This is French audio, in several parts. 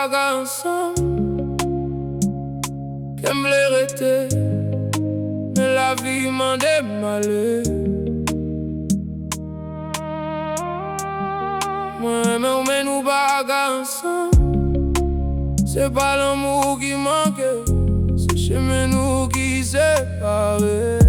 pas ensemble, qu'aime les rester, mais la vie m'en démalé. Moi, mais nous pas ensemble, c'est pas l'amour qui manque, c'est chemin nous qui séparés.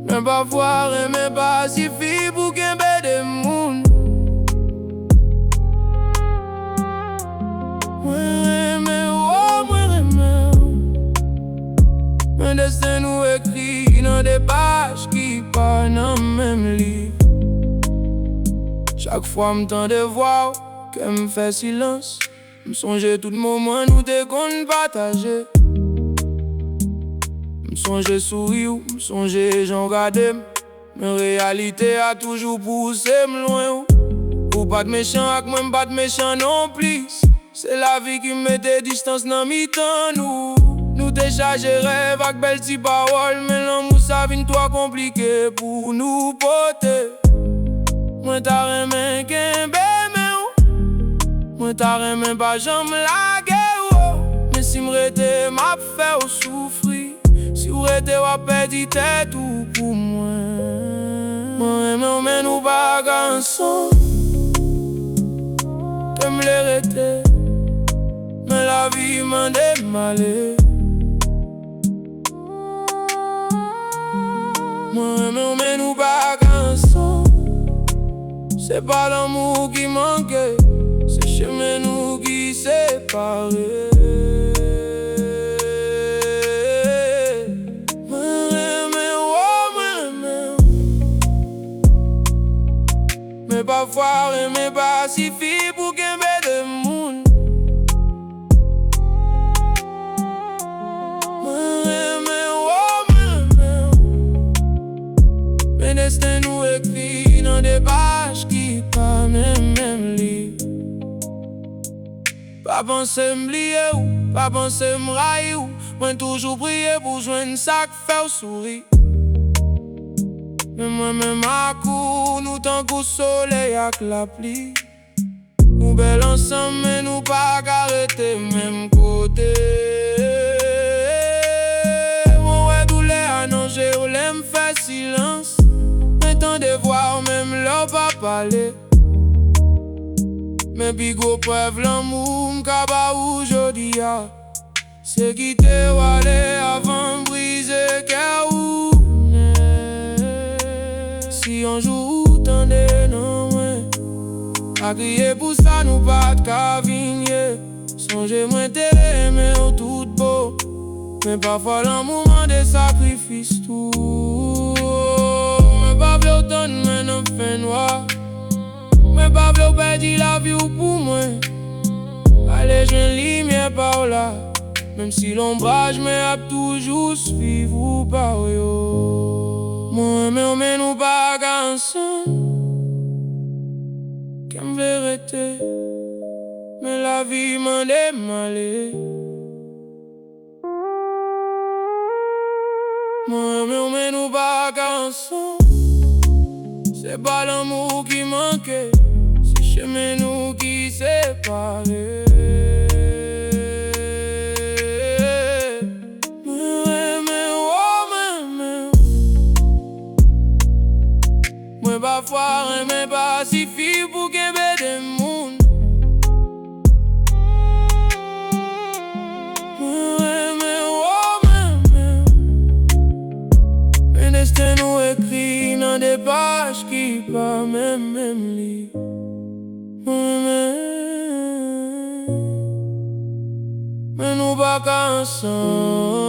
Mais parfois, mais pas suffit pour qu'il y ait des moun. Mais destin nous écrit dans des pages qui pas dans le même livre. Chaque fois m'tend de voir qu'elle me fait silence, m'songe tout moment nous te qu'on partager. M'songe sourire, m'songe j'en regarde, mais réalité a toujours poussé m'loin. Ou pas de méchant avec moi, pas de méchant non plus. C'est la vie qui met des distances dans mi-temps nous. Nous décharger rêve avec belles petites paroles, mais l'amour ça vient trop compliqué pour nous porter. Moi t'as remé qu'un bébé, moi t'as remé pas jamais la guerre. Mais si m'rete m'a fait souffrir, si vous rete ou perdu tête tout pour moi. Moi mais nous pas ensemble, comme les rete, mais la vie m'en démalé. Moi mais nous pas ensemble, c'est pas l'amour qui manque, c'est chemin nous qui séparés. Mais parfois, mais pas suffit pour qu'il y ait des moun. Mais destin nous écrit dans des pages qui pas même livre. Pas penser m'oublier ou, pas penser m'railler ou, moi toujours prier pour joindre ça qui fait sourire. Mais moi-même à court, nous tant qu'au soleil avec la pluie. Nous belles ensemble, mais nous pas arrêter même côté. Mon ouais douleur à nager, ou l'aime fait silence. Mais tant de voir, même leur pas parler. Mais bigo preuve l'amour, m'kaba aujourd'hui. C'est quitter ou aller avant briser cœur ou. Si un jour t'endais non ouais, à crier pour ça nous pas de cavigner. Songez moi t'aimer mais tout beau, mais parfois l'amour moment des sacrifices tout. Mais pas v'lou autant mais non fait noir, mais pas v'lou perdre la vie pour moi. Allez je lumière par là, même si l'ombrage me toujours suivre ou pas yo. Moi mais nous pas ensemble, qu'aime vérité, mais la vie m'en démalé. Moi mais nous pas ensemble, c'est pas l'amour qui manque, c'est chemin nous qui séparés. Parfois, mais pas suffit pour qu'il y ait des moun. Mais destin nous écrit dans des pages qui pas même livre. Mais nous pas ensemble.